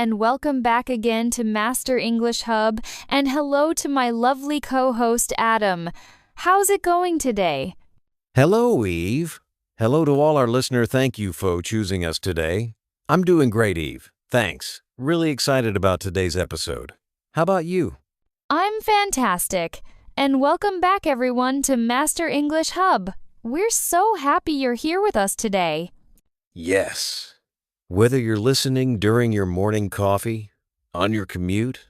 and welcome back again to Master English Hub, and hello to my lovely co-host Adam. How's it going today? Hello, Eve. Hello to all our listeners. Thank you for choosing us today. I'm doing great, Eve. Thanks. Really excited about today's episode. How about you? I'm fantastic. And welcome back everyone to Master English Hub. We're so happy you're here with us today. Yes. Whether you're listening during your morning coffee, on your commute,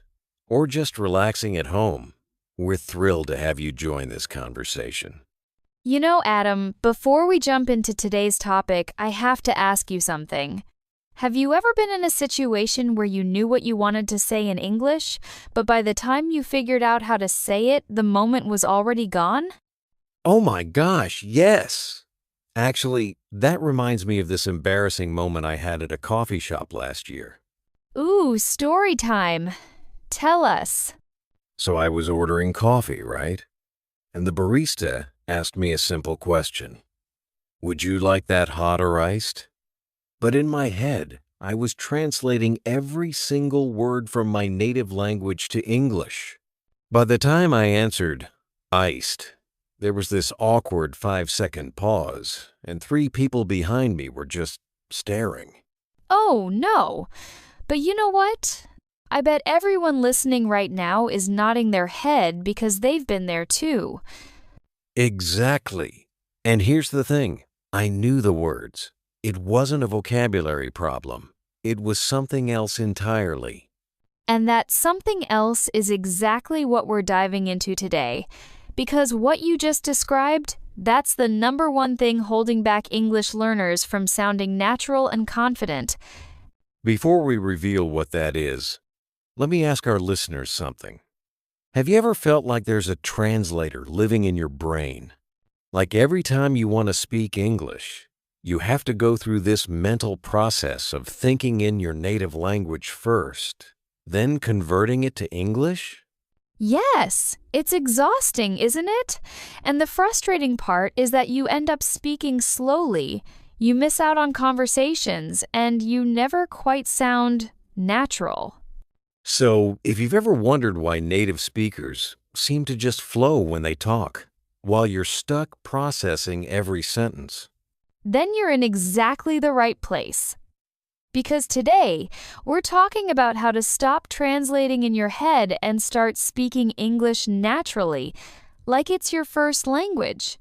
or just relaxing at home, we're thrilled to have you join this conversation. You know, Adam, before we jump into today's topic, I have to ask you something. Have you ever been in a situation where you knew what you wanted to say in English, but by the time you figured out how to say it, the moment was already gone? Oh my gosh, yes! Actually, that reminds me of this embarrassing moment I had at a coffee shop last year. Ooh, story time. Tell us. So I was ordering coffee, right? And the barista asked me a simple question. Would you like that hot or iced? But in my head, I was translating every single word from my native language to English. By the time I answered, iced, there was this awkward 5-second pause, and 3 people behind me were just staring. Oh, no. But you know what? I bet everyone listening right now is nodding their head because they've been there too. Exactly. And here's the thing. I knew the words. It wasn't a vocabulary problem. It was something else entirely. And that something else is exactly what we're diving into today. Because what you just described, that's the number one thing holding back English learners from sounding natural and confident. Before we reveal what that is, let me ask our listeners something. Have you ever felt like there's a translator living in your brain? Like every time you want to speak English, you have to go through this mental process of thinking in your native language first, then converting it to English? Yes, it's exhausting, isn't it? And the frustrating part is that you end up speaking slowly, you miss out on conversations, and you never quite sound natural. So, if you've ever wondered why native speakers seem to just flow when they talk, while you're stuck processing every sentence, then you're in exactly the right place. Because today, we're talking about how to stop translating in your head and start speaking English naturally, like it's your first language.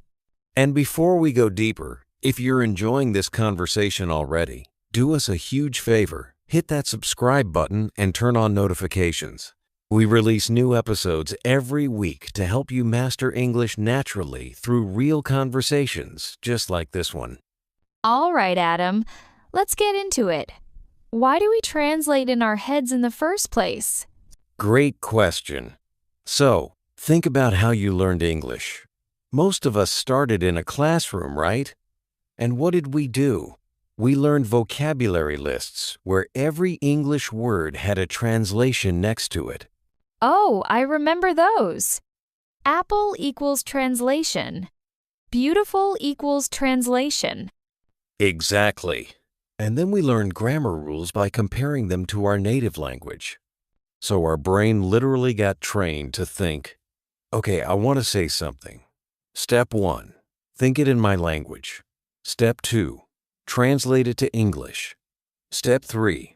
And before we go deeper, if you're enjoying this conversation already, do us a huge favor. Hit that subscribe button and turn on notifications. We release new episodes every week to help you master English naturally through real conversations, just like this one. All right, Adam, let's get into it. Why do we translate in our heads in the first place? Great question. So, think about how you learned English. Most of us started in a classroom, right? And what did we do? We learned vocabulary lists where every English word had a translation next to it. Oh, I remember those. Apple equals translation. Beautiful equals translation. Exactly. And then we learned grammar rules by comparing them to our native language. So our brain literally got trained to think, okay, I want to say something. Step 1, think it in my language. Step 2, translate it to English. Step 3,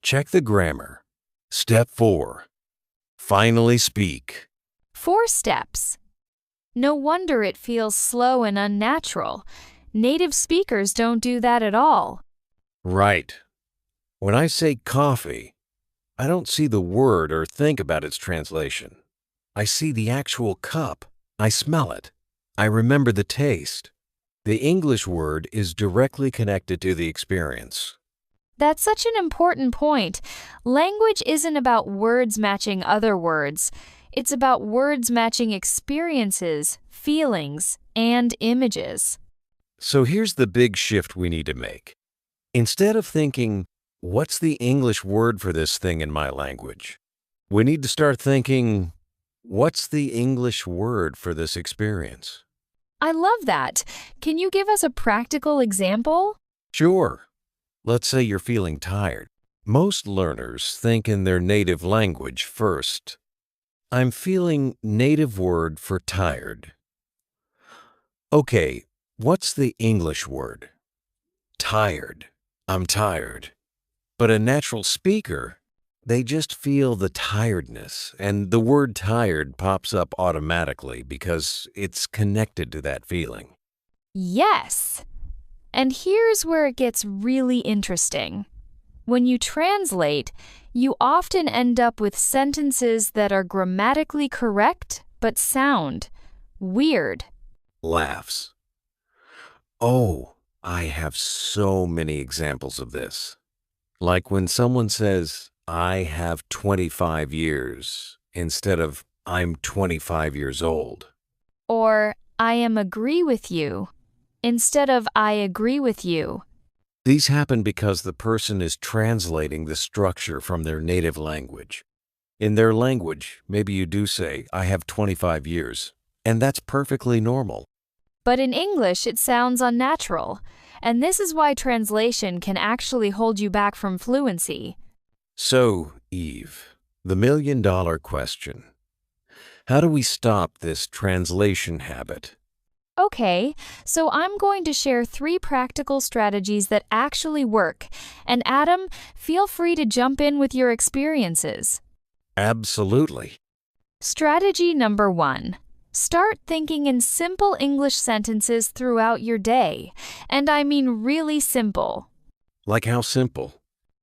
check the grammar. Step 4, finally speak. 4 steps. No wonder it feels slow and unnatural. Native speakers don't do that at all. Right. When I say coffee, I don't see the word or think about its translation. I see the actual cup. I smell it. I remember the taste. The English word is directly connected to the experience. That's such an important point. Language isn't about words matching other words. It's about words matching experiences, feelings, and images. So here's the big shift we need to make. Instead of thinking, what's the English word for this thing in my language? We need to start thinking, what's the English word for this experience? I love that. Can you give us a practical example? Sure. Let's say you're feeling tired. Most learners think in their native language first. I'm feeling native word for tired. Okay, what's the English word? Tired. I'm tired. But a natural speaker, they just feel the tiredness, and the word tired pops up automatically because it's connected to that feeling. Yes. And here's where it gets really interesting. When you translate, you often end up with sentences that are grammatically correct but sound weird. Laughs. Oh, I have so many examples of this. Like when someone says, I have 25 years, instead of I'm 25 years old. Or I am agree with you instead of I agree with you. These happen because the person is translating the structure from their native language. In their language, maybe you do say, I have 25 years, and that's perfectly normal. But in English, it sounds unnatural, and this is why translation can actually hold you back from fluency. So, Eve, the million-dollar question. How do we stop this translation habit? Okay, so I'm going to share 3 practical strategies that actually work, and Adam, feel free to jump in with your experiences. Absolutely. Strategy number 1. Start thinking in simple English sentences throughout your day, and I mean really simple. Like how simple?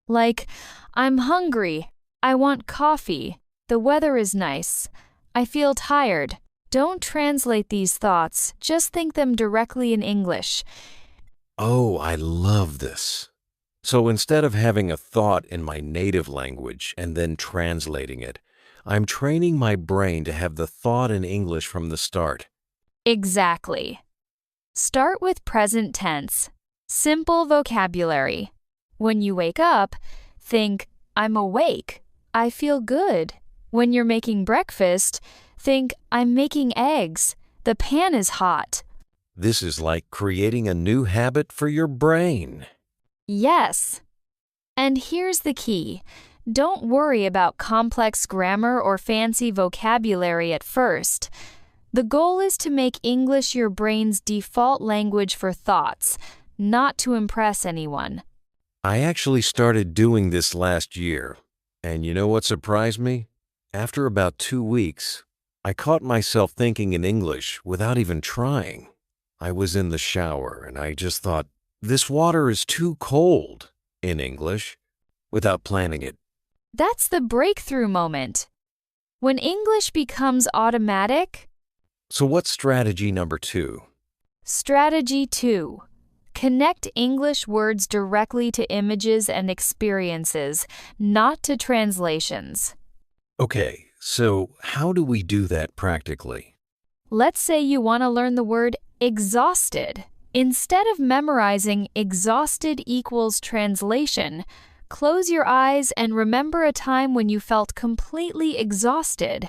Like, I'm hungry, I want coffee, the weather is nice, I feel tired. Don't translate these thoughts, just think them directly in English. Oh, I love this. So instead of having a thought in my native language and then translating it, I'm training my brain to have the thought in English from the start. Exactly. Start with present tense. Simple vocabulary. When you wake up, think, I'm awake. I feel good. When you're making breakfast, think, I'm making eggs. The pan is hot. This is like creating a new habit for your brain. Yes. And here's the key. Don't worry about complex grammar or fancy vocabulary at first. The goal is to make English your brain's default language for thoughts, not to impress anyone. I actually started doing this last year. And you know what surprised me? After about 2 weeks, I caught myself thinking in English without even trying. I was in the shower and I just thought, this water is too cold, in English, without planning it. That's the breakthrough moment. When English becomes automatic. So what's strategy number 2? Strategy 2. Connect English words directly to images and experiences, not to translations. Okay, so how do we do that practically? Let's say you want to learn the word exhausted. Instead of memorizing exhausted equals translation, close your eyes and remember a time when you felt completely exhausted.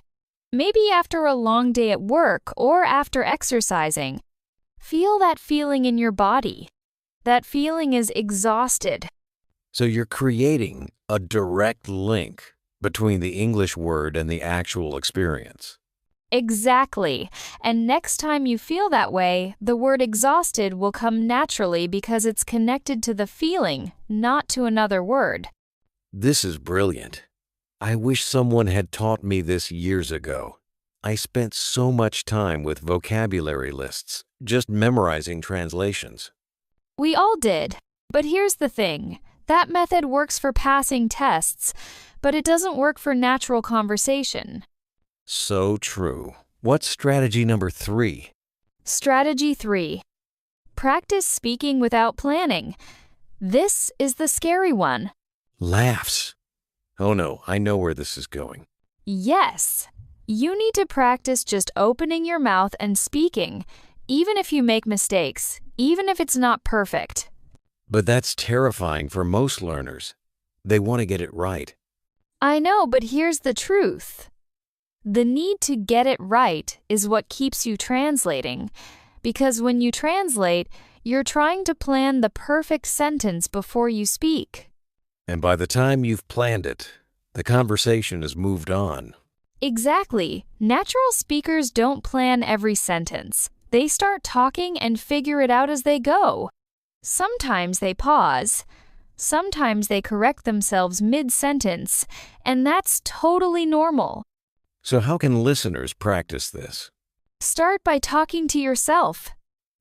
Maybe after a long day at work or after exercising. Feel that feeling in your body. That feeling is exhausted. So you're creating a direct link between the English word and the actual experience. Exactly. And next time you feel that way, the word exhausted will come naturally because it's connected to the feeling, not to another word. This is brilliant. I wish someone had taught me this years ago. I spent so much time with vocabulary lists, just memorizing translations. We all did. But here's the thing. That method works for passing tests, but it doesn't work for natural conversation. So true. What's strategy number 3? Strategy 3. Practice speaking without planning. This is the scary one. Laughs. Oh no, I know where this is going. Yes. You need to practice just opening your mouth and speaking, even if you make mistakes, even if it's not perfect. But that's terrifying for most learners. They want to get it right. I know, but here's the truth. The need to get it right is what keeps you translating, because when you translate, you're trying to plan the perfect sentence before you speak. And by the time you've planned it, the conversation has moved on. Exactly. Natural speakers don't plan every sentence. They start talking and figure it out as they go. Sometimes they pause. Sometimes they correct themselves mid-sentence, and that's totally normal. So how can listeners practice this? Start by talking to yourself.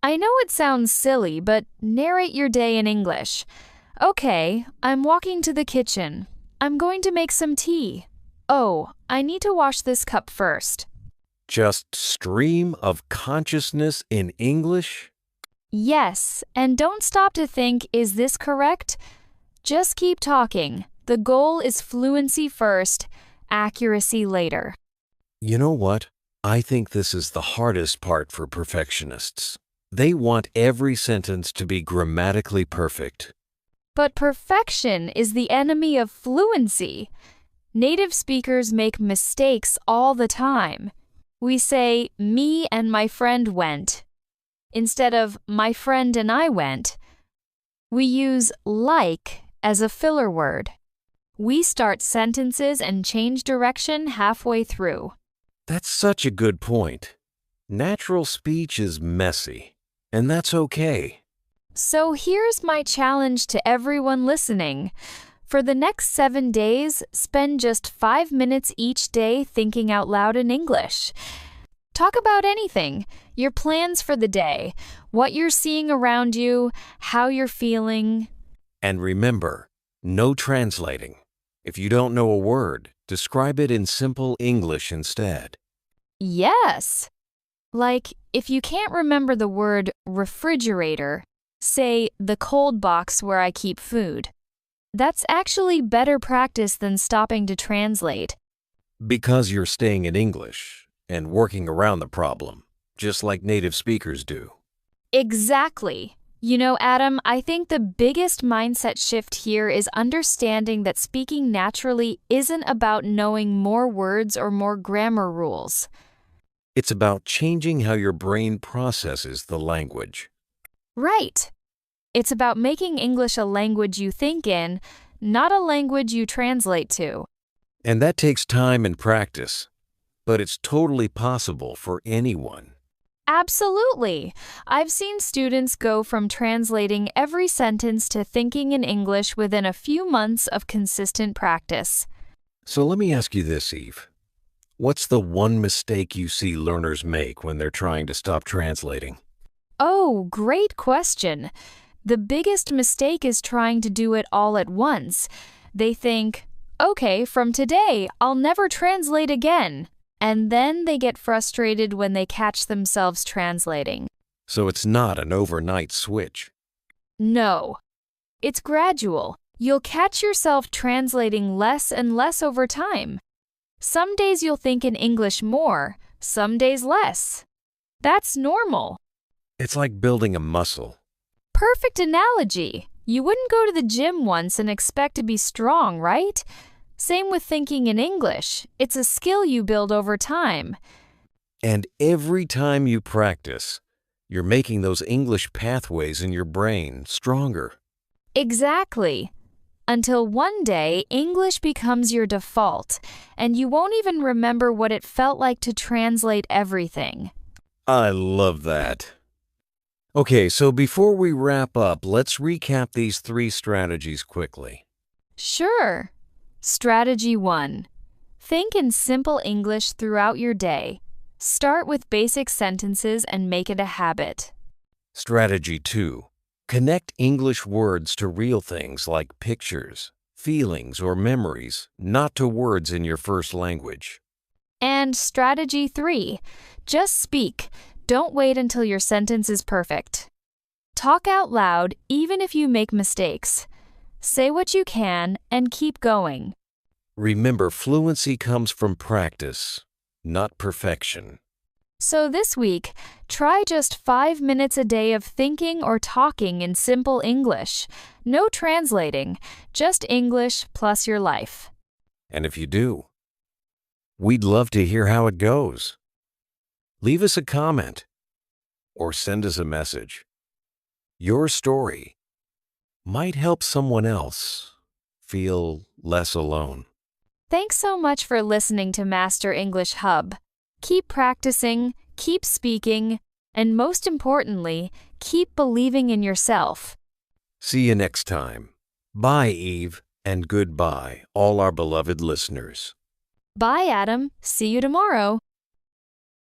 I know it sounds silly, but narrate your day in English. Okay, I'm walking to the kitchen. I'm going to make some tea. Oh, I need to wash this cup first. Just stream of consciousness in English? Yes, and don't stop to think, is this correct? Just keep talking. The goal is fluency first, accuracy later. You know what? I think this is the hardest part for perfectionists. They want every sentence to be grammatically perfect. But perfection is the enemy of fluency. Native speakers make mistakes all the time. We say, me and my friend went, instead of my friend and I went. We use like as a filler word. We start sentences and change direction halfway through. That's such a good point. Natural speech is messy, and that's okay. So here's my challenge to everyone listening. For the next 7 days, spend just 5 minutes each day thinking out loud in English. Talk about anything, your plans for the day, what you're seeing around you, how you're feeling. And remember, no translating. If you don't know a word, describe it in simple English instead. Yes! Like, if you can't remember the word refrigerator, say the cold box where I keep food. That's actually better practice than stopping to translate. Because you're staying in English and working around the problem, just like native speakers do. Exactly. You know, Adam, I think the biggest mindset shift here is understanding that speaking naturally isn't about knowing more words or more grammar rules. It's about changing how your brain processes the language. Right. It's about making English a language you think in, not a language you translate to. And that takes time and practice, but it's totally possible for anyone. Absolutely. I've seen students go from translating every sentence to thinking in English within a few months of consistent practice. So let me ask you this, Eve. What's the one mistake you see learners make when they're trying to stop translating? Oh, great question. The biggest mistake is trying to do it all at once. They think, okay, from today, I'll never translate again. And then they get frustrated when they catch themselves translating. So it's not an overnight switch. No. It's gradual. You'll catch yourself translating less and less over time. Some days you'll think in English more, some days less. That's normal. It's like building a muscle. Perfect analogy. You wouldn't go to the gym once and expect to be strong, right? Same with thinking in English. It's a skill you build over time. And every time you practice, you're making those English pathways in your brain stronger. Exactly. Until one day, English becomes your default, and you won't even remember what it felt like to translate everything. I love that. Okay, so before we wrap up, let's recap these 3 strategies quickly. Sure. Strategy 1. Think in simple English throughout your day. Start with basic sentences and make it a habit. Strategy 2. Connect English words to real things like pictures, feelings, or memories, not to words in your first language. And strategy 3. Just speak. Don't wait until your sentence is perfect. Talk out loud even if you make mistakes. Say what you can and keep going. Remember, fluency comes from practice, not perfection. So this week, try just 5 minutes a day of thinking or talking in simple English. No translating, just English plus your life. And if you do, we'd love to hear how it goes. Leave us a comment or send us a message. Your story might help someone else feel less alone. Thanks so much for listening to Master English Hub. Keep practicing, keep speaking, and most importantly, keep believing in yourself. See you next time. Bye, Eve, and goodbye, all our beloved listeners. Bye, Adam. See you tomorrow.